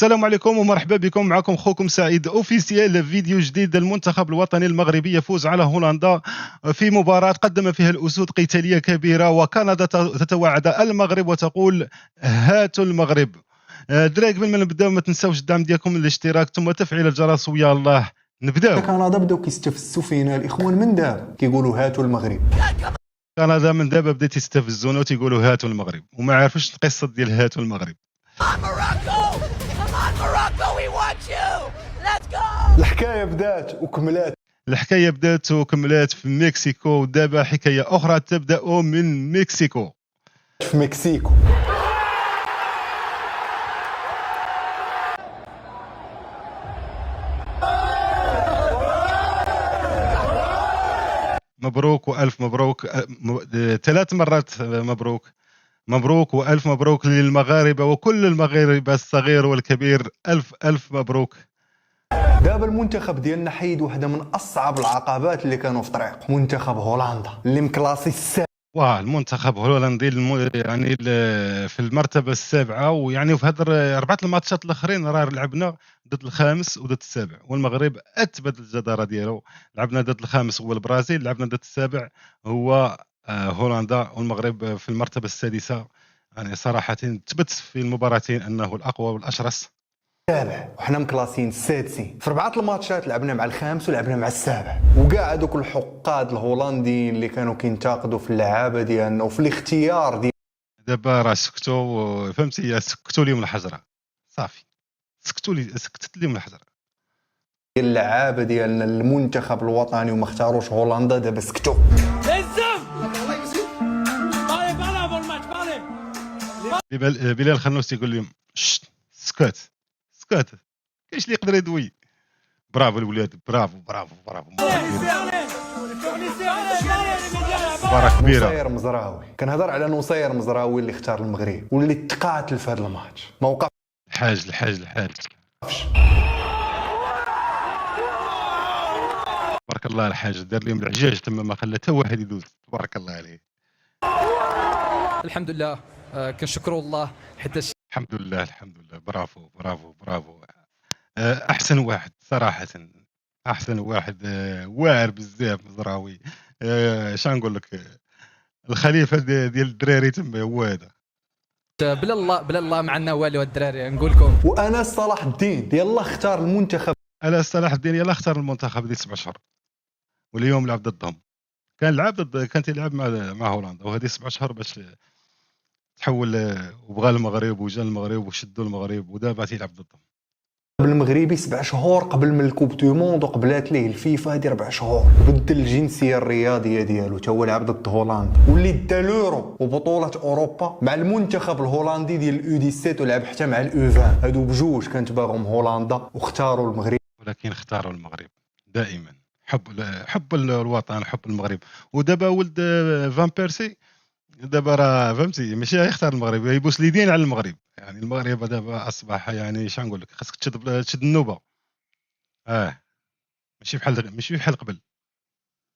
السلام عليكم ومرحبا بكم. معكم خوكم سعيد اوفيسيال. فيديو جديد. المنتخب الوطني المغربي يفوز على هولندا في مباراة قدم فيها الأسود قتالية كبيرة، وكندا تتوعد المغرب وتقول هاتوا المغرب. دراري قبل ما نبداو ما تنساوش الدعم ديالكم، الاشتراك ثم تفعيل الجرس، ويا الله نبداو. كندا بداو كيستفزوا فينا الاخوان من دابا، كيقولوا هاتوا المغرب. كندا من دابا بدات تستفزونا وتيقولوا هاتوا المغرب، وما عارفوش القصه ديال هاتوا المغرب. الحكايه بدات وكملات. الحكايه بدات وكملات في مكسيكو، ودابا حكايه اخرى تبدا من مكسيكو. في مكسيكو مبروك والف مبروك، ثلاث مرات مبروك. مبروك والف مبروك للمغاربه وكل المغاربه الصغير والكبير، الف الف مبروك. دابا المنتخب ديالنا حيد واحده من اصعب العقبات اللي كانوا في طريقه، منتخب هولندا اللي مكلاسي المنتخب الهولندي يعني في المرتبه السابعه، ويعني في هاد 4 الماتشات الاخرين راه لعبنا ضد الخامس وضد السابع، والمغرب اثبت الجداره ديالو. لعبنا ضد الخامس هو البرازيل، لعبنا ضد السابع هو هولندا، والمغرب في المرتبه السادسه. يعني صراحه ثبت في المباراتين انه الاقوى والاشرس. السابع، وحنا مكلاسين السادسين. في 4 الماتشات لعبنا مع الخامس ولعبنا مع السابع، وكاع هذوك الحقاد الهولنديين اللي كانوا كينتقدوا في اللعابه ديالنا وفي الاختيار ديال دابا راه سكتوا، فهمتي، سكتوا لهم الحجره صافي، سكتت لهم الحجره. اللعابه ديالنا المنتخب الوطني وما اختاروش هولندا. دابا سكتوا. بلال خنوس يقول لهم سكت سكت، كاينش اللي يقدر يدوي. برافو الولاد، برافو برافو برافو، مباراة كبيرة. نصير مزراوي، كنهضر على نصير مزراوي اللي اختار المغرب واللي تقاتل في هذا الماتش، ما وقفش. الحاج تبارك الله الحاج، دار لهم العجاج تما، ما خلى حتى واحد يدوز، تبارك الله عليه. الحمد لله، كنشكروا الله حتى الحمد لله برافو برافو برافو. احسن واحد صراحه، احسن واحد، واعر بزاف مزراوي. شنو نقول لك، الخليفه ديال الدراري تما هو هذا. بلا الله ما عندنا والو الدراري، نقول لكم. وانا صلاح الدين يلا اختار المنتخب. انا صلاح الدين يلا اختار المنتخب ديال 7 شهور، واليوم لعب ضدهم. كان تيلعب مع هولندا، وهذه 7 شهور باش تحول، وبغى المغرب وجا المغرب وشدوا المغرب، ودابا تيلعب ضدهم. المغربي 7 شهور قبل من الكوب دو موند، وقبلات ليه الفيفا هذه 4 شهور، بدل الجنسيه الرياضيه ديالو تا هو لعب ضد هولندا، واللي دا لورو وبطوله اوروبا مع المنتخب الهولندي ديال الاو 17، ولعب حتى مع الاو 20. هادو بجوج كانت باغهم هولندا واختاروا المغرب، ولكن اختاروا المغرب دائما. حب الوطن، حب المغرب. ودابا ولد فان بيرسي دابا راه فهمتي ماشي يختار المغرب، يبوس اليدين على المغرب. يعني المغرب دابا اصبح، يعني شنو نقول لك، خاصك تشد النوبه. ماشي بحال قبل.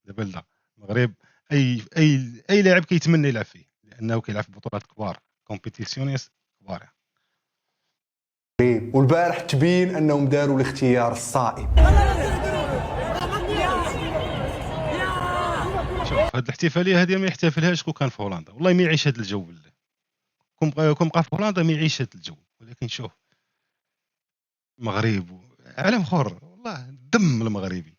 دابا لا، المغرب اي لاعب كيتمنى يلعب فيه، لانه كيلعب في بطولات كبار، كومبيتيسيونيس كبار. والبارح تبين انهم داروا الاختيار الصائب. شوف هاد الاحتفاليه هذه ما يحتفلهاش كون كان في هولندا، والله ما يعيش هذا الجو بالله. كون بقى في هولندا ما يعيش هذا الجو. ولكن شوف المغرب عالم اخر، والله الدم المغربي.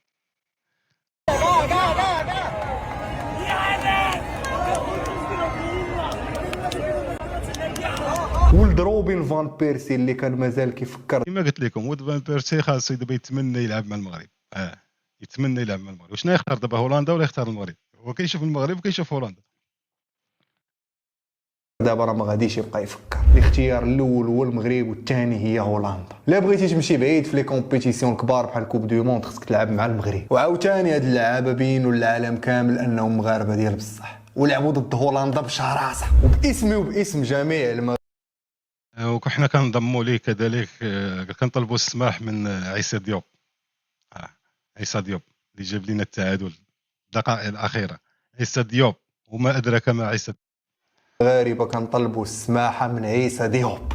ولد روبن فان بيرسي اللي كان مازال كيفكر، كما قلت لكم ولد فان بيرسي خاصو دابا يتمنى يلعب مع المغرب. يتمنى يلعب مع المغرب. واش يختار دابا، هولندا ولا يختار المغرب؟ هو كيشوف المغرب وكيشوف هولندا. دابا راه ما غاديش يبقى يفكر. الاختيار الاول هو المغرب والثاني هي هولندا. لا بغيتي تمشي بعيد في لي كومبيتيسيون الكبار بحال كوب دو موند، خصك تلعب مع المغرب. وعاوتاني هاد اللعابه بينوا للعالم كامل انهم مغاربه ديال بصح، ولعبوا ضد هولندا بشراسه وباسمي وباسم جميع المغرب. وحنا كنضموا ليه كذلك، كنطلبوا السماح من عيسى ديوب. عيسى ديوب اللي جاب لنا التعادل الدقائق الاخيره. عيسى ديوب، وما ادراك ما عيسى. المغاربه كنطلبوا السماحه من عيسى ديوب.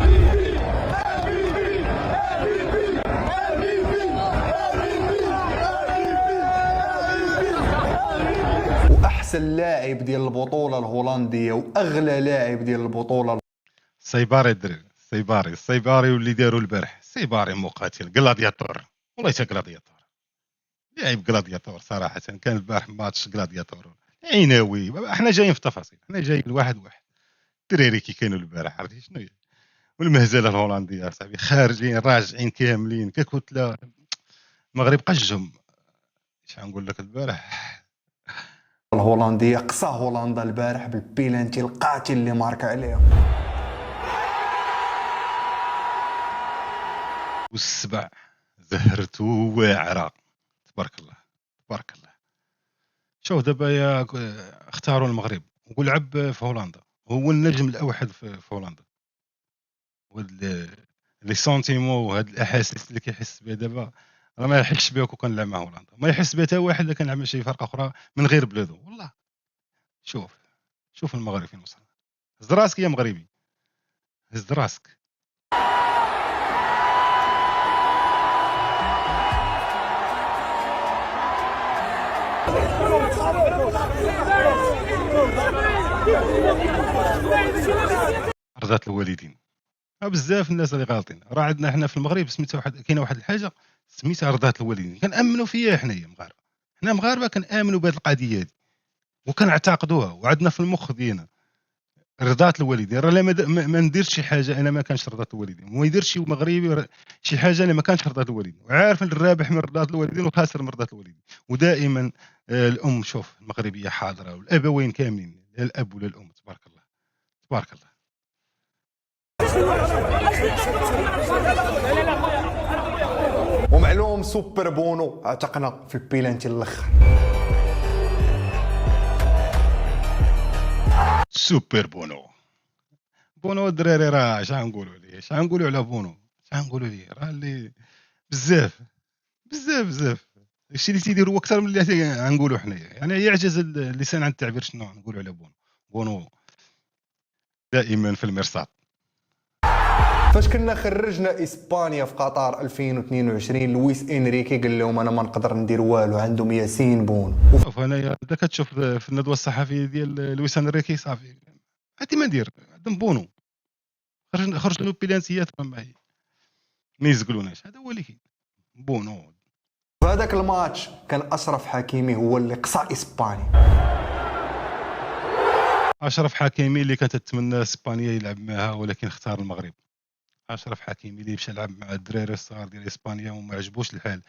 احسن لاعب ديال البطوله الهولنديه واغلى لاعب ديال البطوله السيباري الدراري، السيباري واللي داروا البارح، السيباري مقاتل غلادياتور، والله حتى غلادياتور، لاعب غلادياتور صراحه. كان البارح ماتش غلادياتور عيناوي. احنا جايين في التفاصيل، احنا جايين الواحد واحد. الدراري كي كانوا البارح عرفتي شنو هي، والمهزله الهولنديه صاحبي خارجين راجعين كاملين ككتله. المغرب قجهم. شحال نقول لك البارح الهولنديه قصى هولندا البارح بالبيلانتي القاتل اللي مارك عليها. والسبع زهرته واعره. تبارك الله تبارك الله. شوف دابا يا اختاروا المغرب ولعب في هولندا، هو النجم الاوحد في هولندا. وهاد لي سونتيمون وهاد الاحاسيس اللي كيحس بها دابا راه ما يحسش بها كون كان لعب مع هولندا، ما يحس بها حتى واحد اللي كان لعب مع شي فرقه اخرى من غير بلادو والله. شوف المغرب فين وصل. هز راسك يا مغربي، هز راسك. رضات الوالدين. بزاف الناس اللي غالطين، راه عندنا حنا في المغرب سميتها كاينه واحد الحاجه سميتها رضات الوالدين. كنامنوا فيها حنايا مغاربه، حنا مغاربه كنامنوا بهذه القضيه هذه وكنعتقدوها وعندنا في المخ ديالنا رضات الوالدين. راه ما نديرش شي حاجه انا ما كانش رضات الوالدين، وما يدير شي مغربي شي حاجه اللي ما كانش رضات الوالدين، وعارف الرابح من رضات الوالدين وخاسر من رضات الوالدين. ودائما الام شوف المغربيه حاضره والابوين كاملين، لا الاب ولا الام. تبارك الله تبارك الله. ومعلوم سوبر بونو اعتقنا في البيلانتي الاخر. سوبر بونو الدراري راه اش غنقولوا عليه، اش غنقولوا على بونو، اش غنقولوا ليه راه اللي بزاف الشيء اللي تيدير هو اكثر من اللي غنقولوا حنايا. يعني يعجز اللسان عن التعبير شنو نقولوا على بونو دائما في المرصاد. فاش كنا خرجنا اسبانيا في قطر 2022 لويس انريكي قال لهم انا ما نقدر ندير والو، عندهم ياسين بونو. شوف انايا انت كتشوف في الندوه الصحفيه ديال لويس انريكي صافي هاتي ما ندير عندهم بونو خرج له بلانسيات ما يزقلوناش. هذا هو اللي كاين بونو. في هذاك الماتش كان اشرف حكيمي هو اللي قصى اسبانيا. اشرف حكيمي اللي كانت تتمنى اسبانيا يلعب معها ولكن اختار المغرب. اشرف حكيمي اللي مشى لعب مع الدراري الصغار ديال اسبانيا وما عجبوش الحال،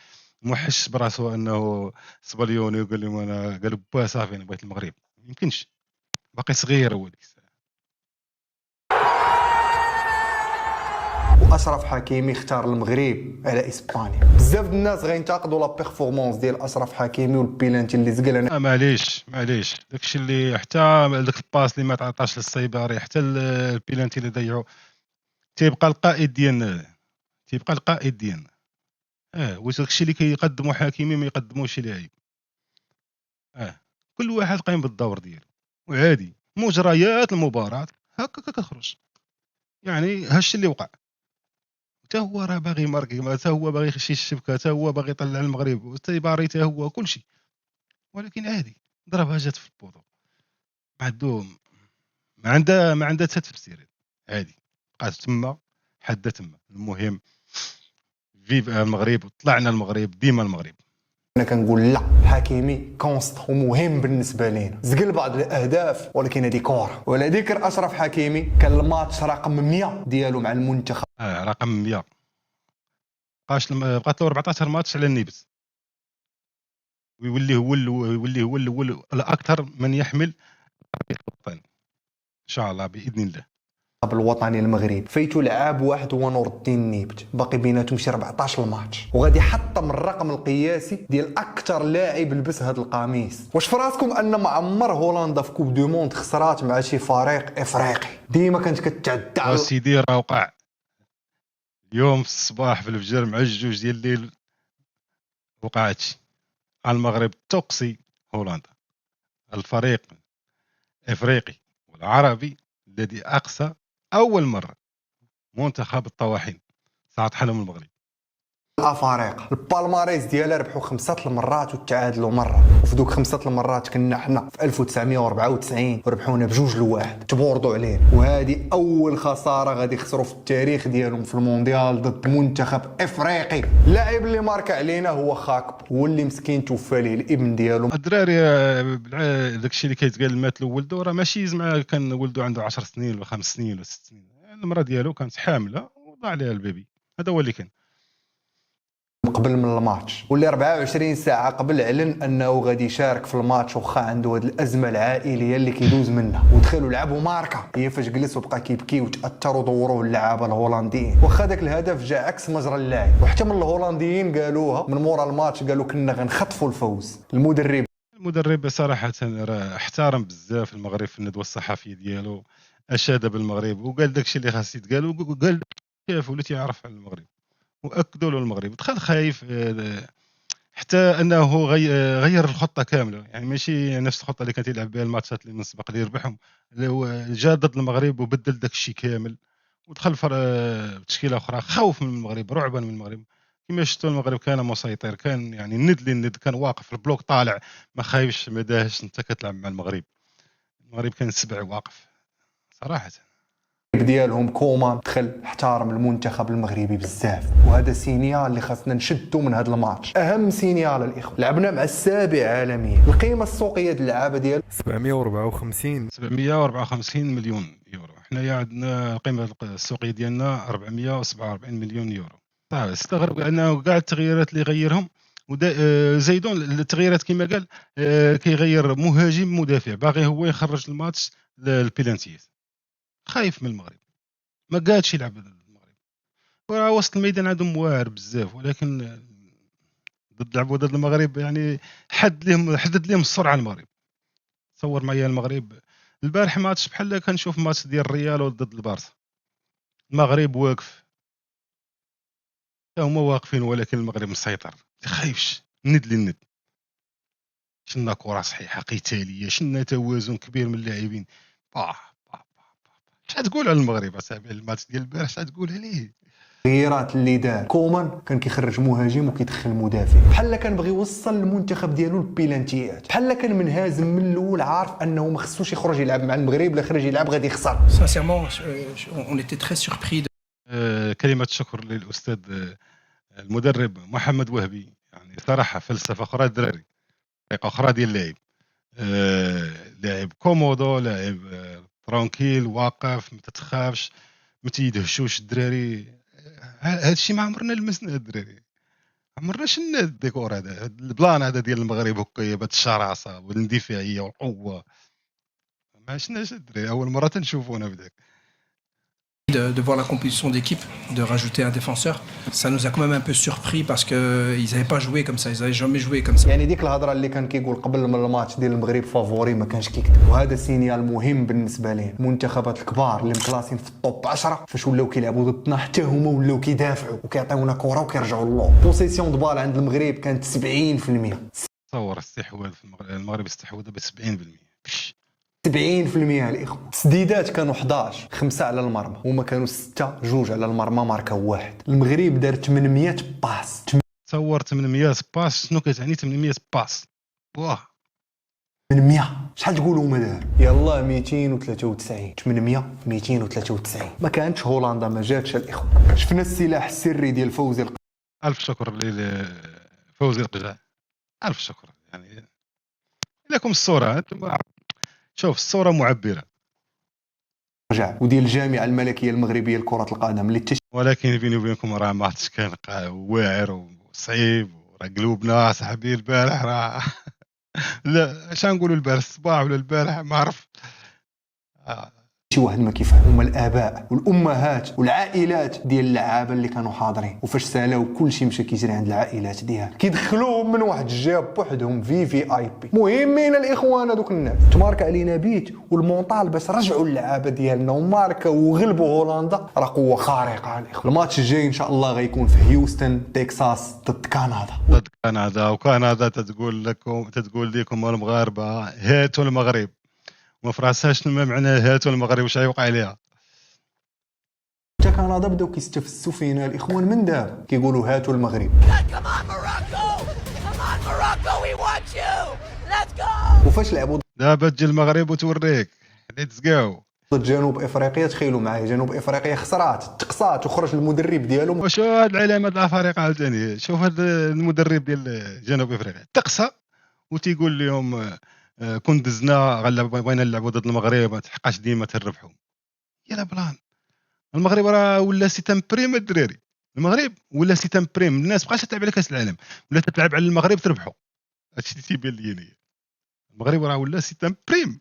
موحش براسو انه سباليوني وقال لهم انا قالوا با صافي انا بغيت المغرب. ما يمكنش، باقي صغير هو ديك الساعه. واشرف حكيمي اختار المغرب على اسبانيا. بزاف الناس غينتقدوا لا بيرفورمانس ديال اشرف حكيمي والبيلانتي اللي زقل. انا معليش داكشي اللي حتى داك الباس اللي ما تعطاش للسيباري، حتى البيلانتي اللي ضيعوا، تيبقى القائد ديالنا. واش داكشي اللي كيقدموا حكيمي ما يقدموش لاعب. كل واحد قايم بالدور ديالو وعادي مجريات المباراة هكا كتخرج. يعني هادشي اللي وقع، حتى هو راه باغي ماركي، حتى هو باغي يخشي الشبكه، حتى هو باغي يطلع المغرب، والتيباري حتى هو كلشي، ولكن عادي ضربها جات في البوطو. ما عندها حتى تفسير. عادي بقات تما حده تما. المهم فيف المغرب، طلعنا المغرب ديما المغرب. انا كنقول لا، حكيمي كونست ومهم بالنسبه لينا، زقل بعض الاهداف ولكن هذه كوره. وعلى ذكر اشرف حكيمي كان الماتش رقم 100 ديالو مع المنتخب. رقم 100 بقات له 14 ماتش على النيبس، ويولي هو الاول الاكثر من يحمل الوطن ان شاء الله باذن الله. الوطني المغرب فايتو لعاب واحد هو نور الدين نيبت، باقي بيناتهم شي 14 ماتش، وغادي يحطم الرقم القياسي ديال اكثر لاعب لبس هذا القميص. واش فراسكم ان معمر هولندا في كوب دو موند خسرات مع شي فريق افريقي؟ ديما كانت كتعدى على سيدي راه وقع اليوم في الصباح في الفجر مع الجوج ديال الليل وقع هادشي. المغرب توقسي هولندا، الفريق الافريقي والعربي الذي اقصى اول مره منتخب الطواحين صعد حلم المغرب. الافارقه. البالماريس ديالها ربحوا 5 المرات وتعادلوا مره، وفي دوك 5 المرات كنا حنا في 1994 وربحونا ب2-1 تبوردوا عليه. وهذه اول خساره غادي يخسروا في التاريخ ديالهم في المونديال ضد منتخب افريقي. اللاعب اللي مارك علينا هو خاكب، هو اللي مسكين توفى ليه الابن ديالو. الدراري داكشي اللي كيتقال مات لولدو راه ماشي زعما كان ولدو عنده 10 سنين ولا 5 سنين ولا 6 سنين، المراه ديالو كانت حامله وضاع عليها البيبي. هذا هو اللي كان قبل من الماتش، واللي 24 ساعه قبل اعلن انه غادي يشارك في الماتش وخا عنده هذه الازمه العائليه اللي كيدوز منها. ودخلوا لعبوا ماركا، هي فاش جلس وبقى كيبكي وتاثر ودوروه اللعابه الهولنديين. واخا داك الهدف جا عكس مجرى اللعب، وحتى من الهولنديين قالوها من مورا الماتش، قالوا كنا غنخطفوا الفوز. المدرب صراحه راه احترم بزاف المغرب في الندوه الصحفيه ديالو، اشاد بالمغرب وقال داكشي اللي خاص يتقال، وقال كيف وليت يعرف على المغرب واكدوا له المغرب. دخل خايف حتى انه غير الخطه كامله، يعني ماشي نفس الخطه اللي كان يلعب بها الماتشات اللي من سبق اللي يربحهم، اللي هو جا ضد المغرب وبدل داك الشيء كامل ودخل بتشكيله اخرى، خوف من المغرب، رعبا من المغرب. كما شفتوا المغرب كان مسيطر، كان يعني الند للند، كان واقف البلوك طالع ما خايفش ما داهش. انت كتلعب مع المغرب كان سبع واقف صراحه. ديالهم كومان دخل احترم المنتخب المغربي بزاف، وهذا سينيال اللي خاصنا نشدوا من هذا الماتش. اهم سينيال الاخوه، لعبنا مع السابع عالميا. القيمه السوقيه ديال اللعابه ديال 754 مليون يورو. حنايا عندنا القيمه السوقيه ديالنا 447 مليون يورو. استغرب انه كاع التغييرات اللي غيرهم زيدون التغييرات كما قال كيغير مهاجم مدافع، باغي هو يخرج الماتش للبيلانتيات، خايف من المغرب، ما قادش يلعب المغرب. وراه وسط الميدان عندهم واعر بزاف، ولكن لعبوا ضد المغرب يعني حدد لهم السرعه. المغرب تصور معايا المغرب البارح ماتش بحال كنشوف ماتش ديال الريال ضد البارسا، المغرب واقف، هما واقفين ولكن المغرب مسيطر، خايفش ند للند. شنا كره صحيحه قتاليه، شنا توازن كبير من اللاعبين. اش تقول على المغرب اصاحبي الماتش ديال البارح؟ اش تقول عليه؟ التغييرات اللي دار كومان كان كيخرج مهاجم وكيدخل مدافع، بحال كان بغي يوصل المنتخب ديالو للبيلانتيات، بحال كان منهزم من الاول، عارف انه ما خصوش يخرج يلعب مع المغرب، لا خرج يلعب غادي يخسر. Sincèrement, on était très surpris. كلمه شكر للاستاذ المدرب محمد وهبي، يعني صراحه فلسفه اخرى الدراري، طريقه اخرى ديال اللعب. لاعب كومودو، لاعب ترانكيل واقف، ما تتخافش، ما تيدهشوش الدراري. هذا الشيء ما عمرنا لمسنا الدراري، عمرنا شفنا الديكور هذا، البلان هذا ديال المغرب هكا بهاد الشراسه والاندفاعيه والقوه. ما شفناش الدراري، اول مره تنشوفونا بداك. De voir la composition d'équipe, de rajouter un défenseur, ça nous a quand même un peu surpris parce qu'ils n'avaient pas joué comme ça, ils n'avaient jamais joué comme ça. يعني ديك الهضره اللي كان كيقول قبل من الماتش ديال المغرب فافوري ما كانش كيكذب، وهذا سينيال مهم بالنسبه ليه. المنتخبات الكبار اللي مكلاسين في الطوب 10 فاش ولاو كيلعبوا ضدنا حتى هما ولاو كيدافعوا وكيعطيونا كره وكيرجعوا للور. بوسيسيون دو بال عند المغرب كانت 70%. تصور استحواذ في المغرب استحوذ ب 70%. 70% الاخوه. تسديدات كانوا 11، 5 على المرمى، هما كانوا 6، 2 على المرمى، ماركا 1. المغرب دار 800 باس. تصور 800 باس، شنو كتعني 800 باس؟ واه 800 شحال تقولوا هما داروا؟ يلاه 293 800 293. ما كانتش هولندا، ما جاتش الاخوه. شفنا السلاح السري ديال فوزي الف شكر لفوزي القجع، الف شكر. يعني لكم الصوره، انتم شوف الصوره معبره، القجع وديال الجامعه الملكيه المغربيه لكره القدم اللي ولكن بيني وبينكم راه ماتش كان واعر وصعيب، وراه قلوبنا صاحبي البارح راه لا اش نقولوا البارح الصباح ولا البارح ما عرف. شي واحد ما كيفهم. هما الاباء والامهات والعائلات ديال اللعابه اللي كانوا حاضرين، وفاش سالاو كلشي مشى كيجري عند العائلات ديالهم، كيدخلوهم من واحد الجاب بوحدهم في اي بي. مهمين الاخوان هذوك الناس. تمارك علينا بيت والمونطال باش رجعوا اللعابه ديالنا وماركا وغلبوا هولندا، راه قوه خارقه الاخوان. الماتش الجاي ان شاء الله غيكون في هيوستن تكساس ضد كندا. وكندا تتقول لكم المغاربه هاتوا المغرب، ما فراساش ما معنى هاتوا المغرب واش غيوقع عليها. حتى كندا بداو كيستفزوا فينا الاخوان من دابا كيقولوا هاتوا المغرب. وفاش لعبوا دابا تجي المغرب وتوريك. ليتس جو. ضد جنوب افريقيا تخيلوا معايا جنوب افريقيا خسرات تقصات وخرج المدرب ديالهم. وشو هاد العلامه د افريقيا عاوتاني. شوف هاد المدرب ديال جنوب افريقيا تقصى وتيقول لهم كون دزنا بغينا نلعبوا ضد المغرب ما تحقاش ديما تربحوا. يلا بلان. المغرب راه ولا سيتام بريم الدراري. المغرب ولا سيتام بريم. الناس بقاش تلعب على كاس العالم ولا تلعب على المغرب تربحوا. هادشي اللي تيبان لي أنا. المغرب راه ولا سيتام بريم.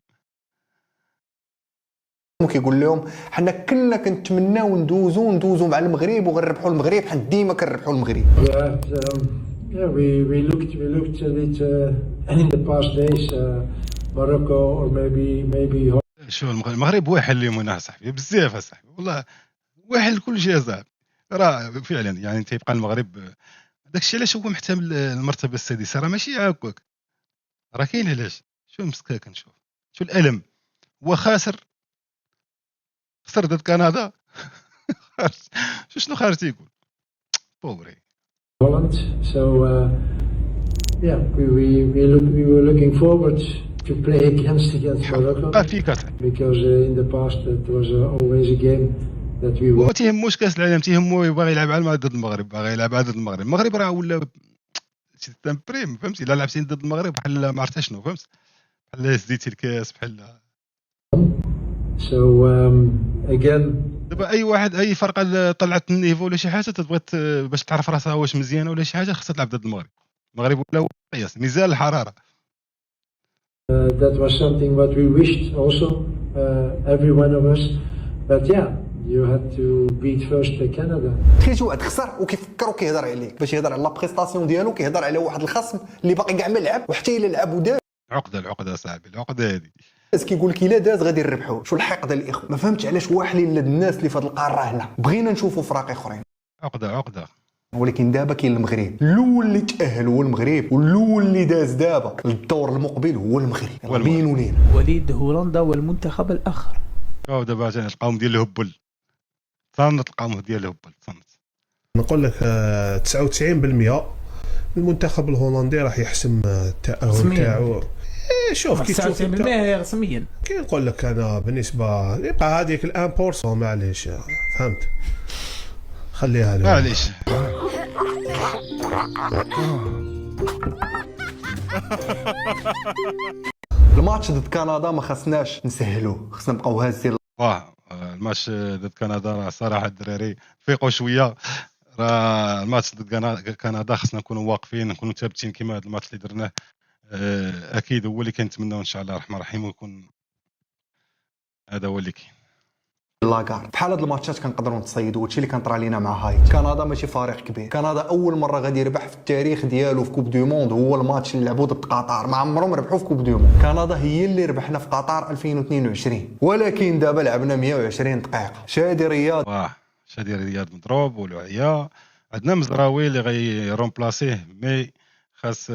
كيقول لهم حنا كنا كنتمناو ندوزو مع المغرب وغنربحوا المغرب حنا ديما كنربحوا المغرب. Yeah, we looked at it in the past days, Morocco or maybe. شو المغرب واحد اليوم هنا صاحبي بزاف صاحبي والله واحد كل شيء صاحبي راه فعلا يعني تيبقى المغرب داكشي علاش هو محتمل المرتبه السادسه راه ماشي هكاك راه كاين علاش شو مسكا كنشوف شو الالم هو خسر ضد كندا شنو خارج تيقول بوبري Holland. So yeah, we were looking forward to play against Morocco because in the past it was always a game that we won. ما تيهموش كاس العالم تيهمو يبغي يلعب على ضد المغرب باغي يلعب ضد المغرب راه ولا شي تمبريم فهمتي الا لعبتي ضد المغرب بحال ما عرفتش شنو فهمت بحال زديتي الكاس بحال So again دابا اي واحد اي فرقه طلعت النيفو ولا شي حاجه تبغي باش تعرف راسها واش مزيانه ولا شي حاجه خصها تلعب ضد المغرب ولا قياس ميزان الحراره. That was something what we wished also, every one of us. But yeah, you had to beat first Canada. تخيل شي واحد خسر وكيفكر وكيهضر عليك باش يهضر على لا بريستاسيون ديالو كيهضر على واحد الخصم اللي باقي كاع ما لعب وحتى الا لعب وداز. العقده صاحبي العقده هذه الناس كيقول لك الا داز غادي نربحوا. شو الحقد الاخوه ما فهمتش علاش واحلين الناس اللي في هذه القاره هنا بغينا نشوفوا فراق اخرين. عقده ولكن دابا كاين المغرب الاول اللي تاهل هو المغرب والاول اللي داز دابا للدور المقبل هو المغرب. بينوا لينا وليد هولندا والمنتخب الاخر. دابا القوم ديال الهبل صنت القوم ديال الهبل صنت. نقول لك 99% المنتخب الهولندي راح يحسم التاهل تاعو. شوف كي تشوف 99% رسميا كي نقول لك انا بالنسبه يبقى هذيك ال1% معليش فهمت خليها له معليش. الماتش ضد كندا ما خصناش نسهلوه خصنا نبقاو هازين. الماتش ضد كندا راه صراحه الدراري فيقوا شويه راه الماتش ضد كندا خصنا نكونوا واقفين نكونوا ثابتين كما هذا الماتش اللي درناه. اكيد هو اللي كنتمناو ان شاء الله الرحمن الرحيم ويكون هذا هو اللي كاين. لاكار بحال هاد الماتشات كنقدروا نتصيدوا هادشي اللي كنطرا لينا مع هايتي. كندا ماشي فريق كبير. كندا اول مره غادي يربح في التاريخ ديالو في كوب دو موند هو الماتش اللي لعبوه ضد قطر. ما عمرهم ربحوا في كوب دو موند. كندا هي اللي ربحنا في قطر 2022 ولكن دابا لعبنا 120 دقيقه. شادي رياض مضروب ولعيا عندنا مزراوي اللي غيرومبلاسيه مي خاص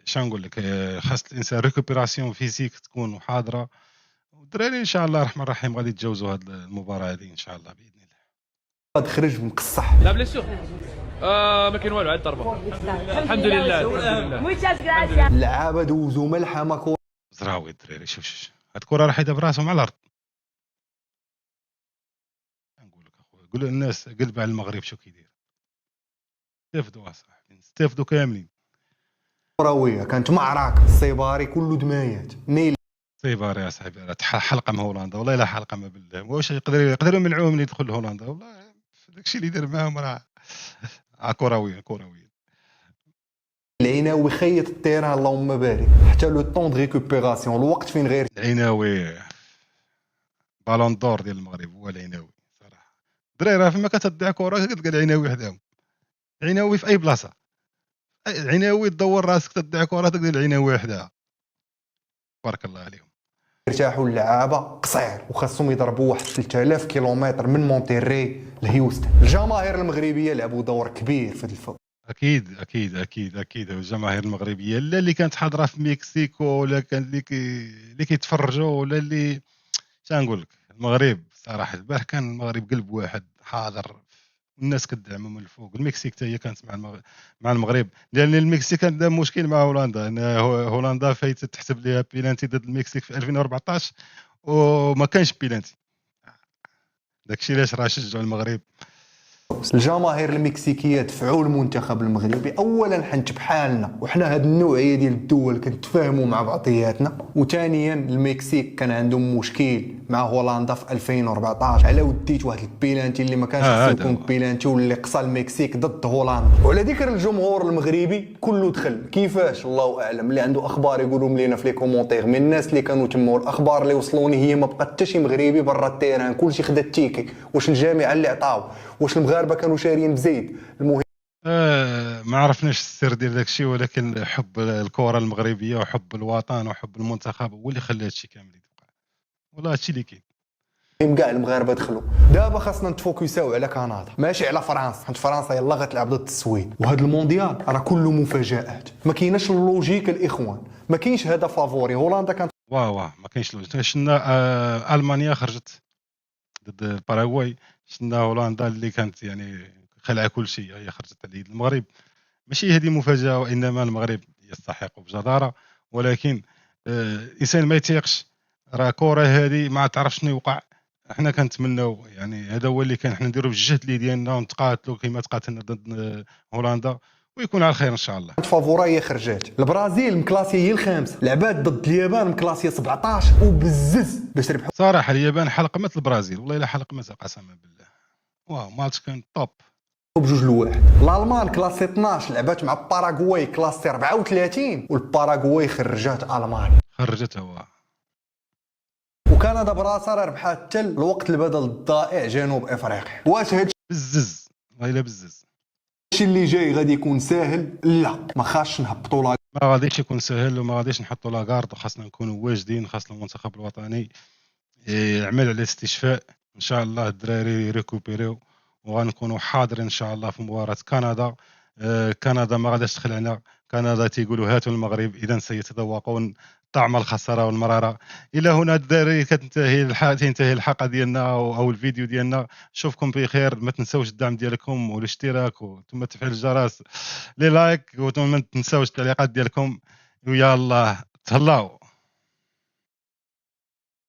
شنو نقول لك خاص الانسان ريكوبيراسيون فيزيك تكون حاضره والدراري ان شاء الله الرحمن الرحيم غادي يتجاوزوا هذه المباراه هذه ان شاء الله باذن الله. هاد خرج مكصح. لا بليسيور ما كاين والو عاد ضربه الحمد لله. اللعابه دوزوا ملحمه كره مزراوي الدراري شوف هاد الكره راه حيدها براسهم على الارض. نقول لك اخويا قول للناس قلب على المغرب شو كيدير استافدوا اصاحبي استافدوا كاملين. كرويه كانت معركه الصيباري كله دمايات نيل صيباري يا صاحبي حلقه مع هولندا والله الا حلقه ما بالله واش يقدروا يمنعوهم اللي يدخل هولندا والله داكشي اللي دار معاهم راه كرويين العناوي خيط التيران اللهم بارك حتى لو طون دو ريكوبيراسيون الوقت فين غير العناوي بالون دور ديال المغرب هو العناوي صراحه. الدراري راه فما كتضيع كره كتلقى العناوي وحدهم. العناوي في اي بلاصه العناوي تدور راسك تضيع كره تلقى العناوي وحدها. بارك الله عليهم. ارتاحوا اللعابه قصير وخاصهم يضربوا واحد 3000 كيلومتر من مونتيري لهيوستن. الجماهير المغربيه لعبوا دور كبير في الفوز. اكيد الجماهير المغربيه لا اللي كانت حاضره في مكسيكو ولا كان اللي كيتفرجوا ولا اللي نقول لك المغرب صراحه البارح كان المغرب قلب واحد حاضر، الناس كدعموا من الفوق. المكسيك حتى هي كانت مع المغرب، لان المكسيك عندها مشكل مع هولندا، ان هولندا فايته تحسب ليها بيلانتي ضد المكسيك في 2014 وما كانش بيلانتي. داكشي علاش راه شجعوا المغرب. الجماهير المكسيكيه دفعوا المنتخب المغربي اولا حنت بحالنا وحنا هاد النوعيه ديال الدول كنتفاهموا مع بعضياتنا، وثانيا المكسيك كان عندهم مشكل مع هولندا في 2014 على وديت واحد البيلانتي اللي ما كانش خصو يكون بيلانتي واللي قصى المكسيك ضد هولندا. وعلى ذكر الجمهور المغربي كله دخل كيفاش الله اعلم، اللي عنده اخبار يقولهم لينا في لي كومونتير من الناس اللي كانوا تما. الاخبار اللي وصلوني هي ما بقى حتى شي مغربي برا التيران، كلشي خدا التيكي. واش الجامعه اللي عطاو، واش المغاربه كانوا شاريين بزيد. المهم ما عرفناش السر ديال داكشي، ولكن حب الكره المغربيه وحب الوطن وحب المنتخب هو اللي خلى هادشي كامل يتوقع، والله هادشي اللي كاين. كاع المغاربه دخلوا. دابا خاصنا نتفوكساو على كندا ماشي على فرنسا، حيت فرنسا يلا غتلعب ضد السويد. وهذا المونديال راه كله مفاجآت، ما كايناش اللوجيك الاخوان، ما كاينش هذا فافوري. هولندا كانت واه ما كاينش لوجيك. شفنا المانيا خرجت ضد الباراغواي، شفنا هولندا اللي كانت يعني خلع كل شيء هي خرجت على يد المغرب. ماشي هذه مفاجاه، وانما المغرب يستحق بجداره، ولكن الانسان ما يتيقش. راه كره هذه ما تعرفش شنو يوقع. احنا كنتمناو يعني هذا هو اللي كان، حنا نديروا بالجهد اللي ديالنا ونتقاتلوا كما تقاتلنا ضد هولندا ويكون على خير ان شاء الله. فافوريه خرجات. البرازيل مكلاسيه هي الخامسه، لعبات ضد اليابان مكلاسيه 17 وبزز باش ربحوا. صراحه اليابان حلقمت البرازيل، والله الا حلقمتها قسما بالله. واو ماتش كان توب بجوج لواحد. الالمان كلاسي 12 لعبات مع باراغواي كلاسي 34 والباراغواي خرجات المانيا. خرجتها هو. وكندا براسها راه ربحات حتى الوقت البدل الضائع جنوب افريقيا. واش هادشي بزز والله الا بزز اللي جاي غادي يكون ساهل؟ لا، ما خاصش نهبطوا لا، ما غاديش يكون سهل وما غاديش نحطوا لاكارد، وخاصنا نكونوا واجدين. خاصنا المنتخب الوطني يعمل على الاستشفاء ان شاء الله. الدراري ريكوبيريو وغنكونوا حاضرين ان شاء الله في مباراه كندا. كندا ما غاداش تخلعنا. كندا تيقولوا هاتوا المغرب، اذا سيتذوقون طعم الخساره والمراره. الى هنا الدراري تنتهي الحلقه ديالنا او الفيديو ديالنا. نشوفكم بخير. ما تنساوش الدعم ديالكم والاشتراك وثم تفعيل الجرس، لي لايك، وما تنساوش التعليقات ديالكم. ويا الله تهلاو.